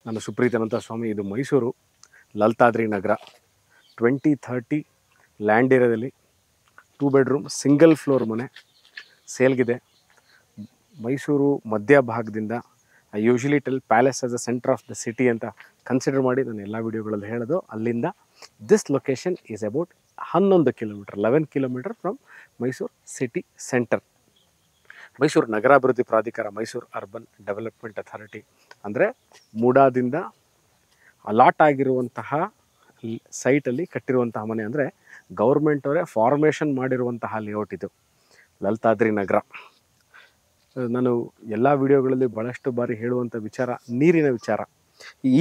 ನಾನು ಸುಪ್ರೀತಾನಂದ ಸ್ವಾಮಿ. ಇದು ಮೈಸೂರು ಲಲಿತಾದ್ರಿ ನಗರ 2030 ಲ್ಯಾಂಡ್ ಏರಿಯಾದಲ್ಲಿ 2 ಬೆಡ್ರೂಮ್ ಸಿಂಗಲ್ ಫ್ಲೋರ್ ಮನೆ ಸೇಲ್ಗಿದೆ. ಮೈಸೂರು ಮಧ್ಯ ಭಾಗದಿಂದ I usually tell palace as a centre of the city ಅಂತ ಕನ್ಸಿಡರ್ ಮಾಡಿ ನಾನು ಎಲ್ಲ ವೀಡಿಯೋಗಳಲ್ಲಿ ಹೇಳೋದು. ಅಲ್ಲಿಂದ this location is about 11 kilometre 11 kilometre from Mysuru city centre. Mysuru ನಗರಾಭಿವೃದ್ಧಿ ಪ್ರಾಧಿಕಾರ, ಮೈಸೂರು ಅರ್ಬನ್ ಡೆವಲಪ್ಮೆಂಟ್ ಅಥಾರಿಟಿ ಅಂದರೆ ಮೂಡಾದಿಂದ ಅಲಾಟ್ ಆಗಿರುವಂತಹ ಸೈಟಲ್ಲಿ ಕಟ್ಟಿರುವಂತಹ ಮನೆ. ಅಂದರೆ ಗೌರ್ಮೆಂಟ್ ಅವರೇ ಫಾರ್ಮೇಷನ್ ಮಾಡಿರುವಂತಹ ಲೇಔಟ್ ಇದು ಲಲಿತಾದ್ರಿ ನಗರ. ನಾನು ಎಲ್ಲ ವಿಡಿಯೋಗಳಲ್ಲಿ ಭಾಳಷ್ಟು ಬಾರಿ ಹೇಳುವಂಥ ವಿಚಾರ ನೀರಿನ ವಿಚಾರ.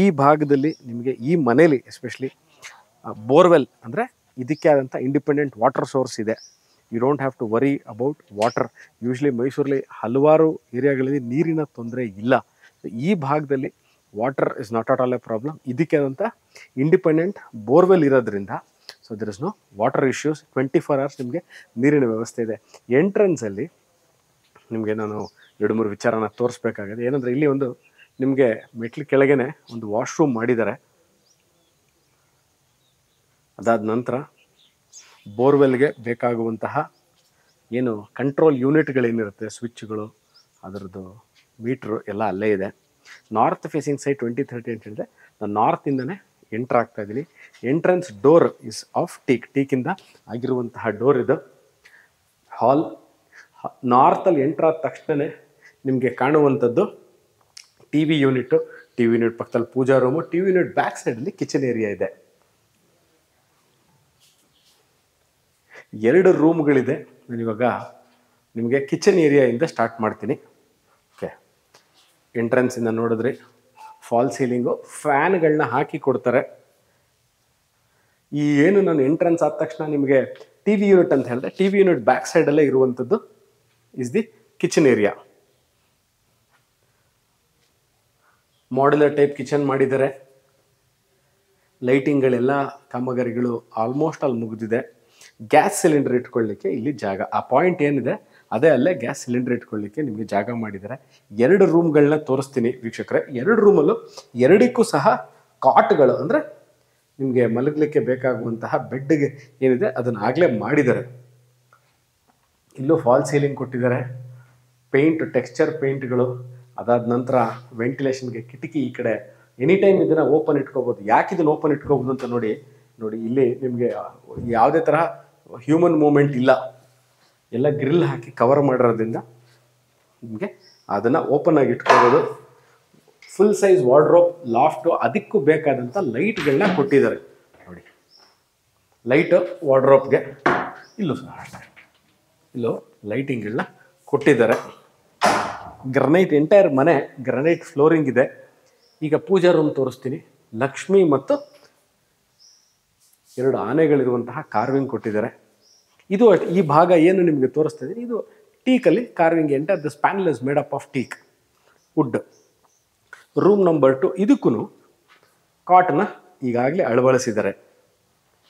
ಈ ಭಾಗದಲ್ಲಿ ನಿಮಗೆ ಈ ಮನೇಲಿ ಎಸ್ಪೆಷಲಿ ಬೋರ್ವೆಲ್ ಅಂದರೆ ಇದಕ್ಕೆ ಆದಂಥ ಇಂಡಿಪೆಂಡೆಂಟ್ ವಾಟರ್ ಸೋರ್ಸ್ ಇದೆ. You don't have to worry about water. Usually ಮೈಸೂರಲ್ಲಿ ಹಲವಾರು ಏರಿಯಾಗಳಲ್ಲಿ ನೀರಿನ ತೊಂದರೆ ಇಲ್ಲ. ಈ ಭಾಗದಲ್ಲಿ water is not at all a problem. ಇದಕ್ಕೆ ಆದಂಥ ಇಂಡಿಪೆಂಡೆಂಟ್ ಬೋರ್ವೆಲ್ ಇರೋದ್ರಿಂದ so there is no water issues. 24 hours ನಿಮಗೆ ನೀರಿನ ವ್ಯವಸ್ಥೆ ಇದೆ. ಎಂಟ್ರೆನ್ಸಲ್ಲಿ ನಿಮಗೆ ನಾನು 2-3 ವಿಚಾರನ ತೋರಿಸ್ಬೇಕಾಗಿದೆ. ಏನಂದರೆ ಇಲ್ಲಿ ಒಂದು ನಿಮಗೆ ಮೆಟ್ಲು ಕೆಳಗೇ ಒಂದು ವಾಶ್ರೂಮ್ ಮಾಡಿದ್ದಾರೆ. ಅದಾದ ನಂತರ ಬೋರ್ವೆಲ್ಗೆ ಬೇಕಾಗುವಂತಹ ಏನು ಕಂಟ್ರೋಲ್ ಯೂನಿಟ್ಗಳೇನಿರುತ್ತೆ, ಸ್ವಿಚ್ಗಳು, ಅದರದ್ದು ಮೀಟ್ರು ಎಲ್ಲ ಅಲ್ಲೇ ಇದೆ. ನಾರ್ತ್ ಫೇಸಿಂಗ್ ಸೈಡ್ 2030 ಅಂತ ಹೇಳಿದೆ. ನಾನು ನಾರ್ತಿಂದನೇ ಎಂಟ್ರ್ ಆಗ್ತಾ ಇದ್ದೀನಿ. ಎಂಟ್ರೆನ್ಸ್ ಡೋರ್ ಇಸ್ ಆಫ್ ಟೀಕಿಂದ ಆಗಿರುವಂತಹ ಡೋರ್ ಇದು. ಹಾಲ್ ನಾರ್ತಲ್ಲಿ ಎಂಟ್ರ್ ಆದ ತಕ್ಷಣ ನಿಮಗೆ ಕಾಣುವಂಥದ್ದು T V unit. T V unit ಪಕ್ಕದಲ್ಲಿ puja room. T V unit back ಸೈಡಲ್ಲಿ ಕಿಚನ್ ಏರಿಯಾ ಇದೆ. 2 ರೂಮ್ಗಳಿದೆ. ನಾನಿವಾಗ ನಿಮಗೆ ಕಿಚನ್ ಏರಿಯಾಯಿಂದ ಸ್ಟಾರ್ಟ್ ಮಾಡ್ತೀನಿ. ಓಕೆ, ಎಂಟ್ರೆನ್ಸಿಂದ ನೋಡಿದ್ರಿ ಫಾಲ್ ಸೀಲಿಂಗು, ಫ್ಯಾನ್ಗಳನ್ನ ಹಾಕಿ ಕೊಡ್ತಾರೆ. ಈ ಏನು ನಾನು ಎಂಟ್ರೆನ್ಸ್ ಆದ ತಕ್ಷಣ ನಿಮಗೆ ಟಿ ವಿ ಯೂನಿಟ್ ಅಂತ ಹೇಳಿದೆ, ಟಿ ವಿ ಯೂನಿಟ್ ಬ್ಯಾಕ್ ಸೈಡಲ್ಲೇ ಇರುವಂಥದ್ದು is the kitchen area. Modular type kitchen ಮಾಡಿದ್ದಾರೆ. ಲೈಟಿಂಗ್ಗಳೆಲ್ಲ ಕಾಮಗಾರಿಗಳು ಆಲ್ಮೋಸ್ಟ್ ಅಲ್ಲಿ ಮುಗಿದಿದೆ. ಗ್ಯಾಸ್ ಸಿಲಿಂಡರ್ ಇಟ್ಕೊಳ್ಳಿಕ್ಕೆ ಇಲ್ಲಿ ಜಾಗ, ಆ ಪಾಯಿಂಟ್ ಏನಿದೆ ಅದೇ ಅಲ್ಲೇ ಗ್ಯಾಸ್ ಸಿಲಿಂಡರ್ ಇಟ್ಕೊಳ್ಳಿಕ್ಕೆ ನಿಮಗೆ ಜಾಗ ಮಾಡಿದ್ದಾರೆ. 2 ರೂಮ್ಗಳನ್ನ ತೋರಿಸ್ತೀನಿ ವೀಕ್ಷಕರೇ. 2 ರೂಮಲ್ಲೂ 2ಕ್ಕೂ ಸಹ ಕಾಟ್ಗಳು ಅಂದರೆ ನಿಮಗೆ ಮಲಗಲಿಕ್ಕೆ ಬೇಕಾಗುವಂತಹ ಬೆಡ್ಗೆ ಏನಿದೆ ಅದನ್ನು ಆಗಲೇ ಮಾಡಿದ್ದಾರೆ. ಇಲ್ಲೂ ಫಾಲ್ ಸೀಲಿಂಗ್ ಕೊಟ್ಟಿದ್ದಾರೆ. ಪೇಂಟ್, ಟೆಕ್ಸ್ಚರ್ ಪೇಂಟ್ಗಳು. ಅದಾದ ನಂತರ ವೆಂಟಿಲೇಷನ್ಗೆ ಕಿಟಕಿ ಈ ಕಡೆ ಎನಿ ಟೈಮ್ ಇದನ್ನು ಓಪನ್ ಇಟ್ಕೋಬೋದು. ಯಾಕೆ ಇದನ್ನು ಓಪನ್ ಇಟ್ಕೋಬೋದು ಅಂತ ನೋಡಿ ಇಲ್ಲಿ ನಿಮಗೆ ಯಾವುದೇ ತರಹ ಹ್ಯೂಮನ್ ಮೂಮೆಂಟ್ ಇಲ್ಲ. ಎಲ್ಲ ಗ್ರಿಲ್ ಹಾಕಿ ಕವರ್ ಮಾಡಿರೋದ್ರಿಂದ ನಿಮಗೆ ಅದನ್ನು ಓಪನ್ ಆಗಿ ಇಟ್ಕೋಬೋದು. ಫುಲ್ ಸೈಜ್ ವಾರ್ಡ್ರೋಬ್, ಲಾಫ್ಟು, ಅದಕ್ಕೂ ಬೇಕಾದಂಥ ಲೈಟ್ಗಳನ್ನ ಕೊಟ್ಟಿದ್ದಾರೆ ನೋಡಿ. ಲೈಟು ವಾರ್ಡ್ರೋಬ್ಗೆ ಇಲ್ಲೂ ಸಹ ಅಷ್ಟೇ, ಇಲ್ಲೂ ಲೈಟಿಂಗ್ಗಳನ್ನ ಕೊಟ್ಟಿದ್ದಾರೆ. ಗ್ರನೈಟ್, ಎಂಟೈರ್ ಮನೆ ಗ್ರನೈಟ್ ಫ್ಲೋರಿಂಗ್ ಇದೆ. ಈಗ ಪೂಜಾ ರೂಮ್ ತೋರಿಸ್ತೀನಿ. ಲಕ್ಷ್ಮಿ ಮತ್ತು 2 ಆನೆಗಳಿರುವಂತಹ ಕಾರ್ವಿಂಗ್ ಕೊಟ್ಟಿದ್ದಾರೆ. ಇದು ಈ ಭಾಗ ಏನು ನಿಮಗೆ ತೋರಿಸ್ತಾ ಇದ್ದೀನಿ, ಇದು ಟೀಕಲ್ಲಿ carving. Enter this panel is made up of teak wood. Room number 2, ಇದಕ್ಕೂ ಕಾಟನ್ನ ಈಗಾಗಲೇ ಅಳವಡಿಸಿದ್ದಾರೆ.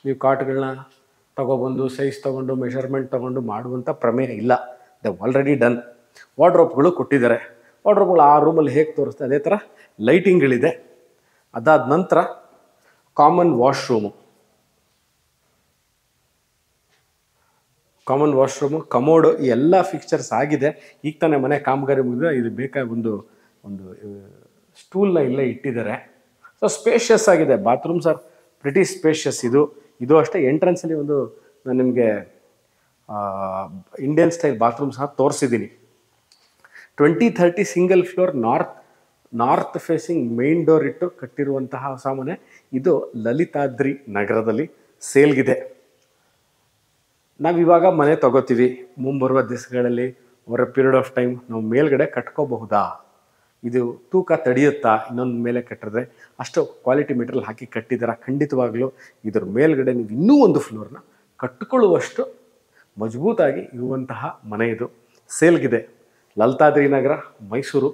ನೀವು ಕಾಟ್ಗಳನ್ನ ತೊಗೊಬಂದು ಸೈಜ್ ತೊಗೊಂಡು ಮೆಷರ್ಮೆಂಟ್ ತೊಗೊಂಡು ಮಾಡುವಂಥ ಪ್ರಮೇಯ ಇಲ್ಲ. They already done. ವಾರ್ಡ್ರೋಬ್ಗಳು ಕೊಟ್ಟಿದ್ದಾರೆ. ವಾರ್ಡ್ರೋಬ್ಗಳು ಆ ರೂಮಲ್ಲಿ ಹೇಗೆ ತೋರಿಸ್ತಾರೆ ಅದೇ ಥರ ಲೈಟಿಂಗ್ಗಳಿದೆ. ಅದಾದ ನಂತರ ಕಾಮನ್ ವಾಶ್ರೂಮು, ಕಮೋಡು, ಈ ಎಲ್ಲ ಫಿಕ್ಚರ್ಸ್ ಆಗಿದೆ. ಈಗ ತಾನೇ ಮನೆ ಕಾಮಗಾರಿ ಮುಗಿದ್ರೆ ಇದು ಬೇಕಾದ ಒಂದು ಸ್ಟೂಲ್ನ ಇಲ್ಲೇ ಇಟ್ಟಿದ್ದಾರೆ. ಸೊ ಸ್ಪೇಷಿಯಸ್ ಆಗಿದೆ. Bathrooms are pretty spacious. ಇದು ಅಷ್ಟೇ. ಎಂಟ್ರೆನ್ಸಲ್ಲಿ ಒಂದು ನಾನು ನಿಮಗೆ ಇಂಡಿಯನ್ ಸ್ಟೈಲ್ ಬಾತ್ರೂಮ್ ಸಹ ತೋರಿಸಿದ್ದೀನಿ. 2030 single floor north facing main door ಇಟ್ಟು ಕಟ್ಟಿರುವಂತಹ ಹೊಸ ಮನೆ. ಇದು ಲಲಿತಾದ್ರಿ ನಗರದಲ್ಲಿ ಸೇಲ್ಗಿದೆ. ನಾವಿವಾಗ ಮನೆ ತಗೋತೀವಿ, ಮುಂಬರುವ ದಿವಸಗಳಲ್ಲಿ ಅವರ ಪೀರಿಯಡ್ ಆಫ್ ಟೈಮ್ ನಾವು ಮೇಲ್ಗಡೆ ಕಟ್ಕೋಬಹುದಾ, ಇದು ತೂಕ ತಡೆಯುತ್ತಾ, ಇನ್ನೊಂದು ಮೇಲೆ ಕಟ್ಟಿದ್ರೆ ಅಷ್ಟು ಕ್ವಾಲಿಟಿ ಮೆಟೀರಿಯಲ್ ಹಾಕಿ ಕಟ್ಟಿದ್ದಾರೆ. ಖಂಡಿತವಾಗಲೂ ಇದರ ಮೇಲ್ಗಡೆ ನೀವು ಇನ್ನೂ ಒಂದು ಫ್ಲೋರ್ನ ಕಟ್ಟಿಕೊಳ್ಳುವಷ್ಟು ಮಜಬೂತಾಗಿ ಇರುವಂತಹ ಮನೆ ಇದು ಸೇಲ್ಗಿದೆ. ಲಲಿತಾದ್ರಿ ನಗರ, ಮೈಸೂರು.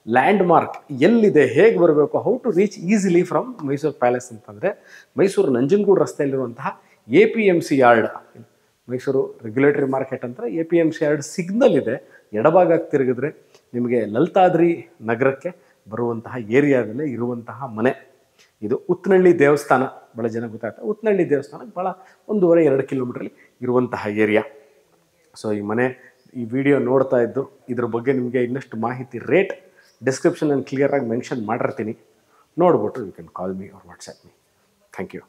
ಲ್ಯಾಂಡ್ ಮಾರ್ಕ್ ಎಲ್ಲಿದೆ, ಹೇಗೆ ಬರಬೇಕು, how to reach easily from Mysuru palace ಅಂತಂದರೆ ಮೈಸೂರು ನಂಜನಗೂಡು ರಸ್ತೆಯಲ್ಲಿರುವಂತಹ APMC yard, Mysuru regulatory market ಅಂತ APMC ಯಾರ್ಡ್ ಸಿಗ್ನಲ್ ಇದೆ. ಎಡಭಾಗಕ್ಕೆ ತಿರುಗಿದ್ರೆ ನಿಮಗೆ ಲಲಿತಾದ್ರಿ ನಗರಕ್ಕೆ ಬರುವಂತಹ ಏರಿಯಾದಲ್ಲೇ ಇರುವಂತಹ ಮನೆ. ಇದು ಉತ್ತನಹಳ್ಳಿ ದೇವಸ್ಥಾನ, ಭಾಳ ಜನ ಗೊತ್ತಾಗ್ತದೆ. ಉತ್ತನಹಳ್ಳಿ ದೇವಸ್ಥಾನ ಭಾಳ 1.5-2 ಕಿಲೋಮೀಟ್ರಲ್ಲಿ ಇರುವಂತಹ ಏರಿಯಾ. ಸೊ ಈ ಮನೆ, ಈ ವಿಡಿಯೋ ನೋಡ್ತಾ ಇದ್ದು ಇದ್ರ ಬಗ್ಗೆ ನಿಮಗೆ ಇನ್ನಷ್ಟು ಮಾಹಿತಿ, ರೇಟ್ ಡಿಸ್ಕ್ರಿಪ್ಷನಲ್ಲಿ ಕ್ಲಿಯರಾಗಿ ಮೆನ್ಷನ್ ಮಾಡಿರ್ತೀನಿ. ನೋಡ್ಬಿಟ್ಟು you can call me or WhatsApp me. Thank you.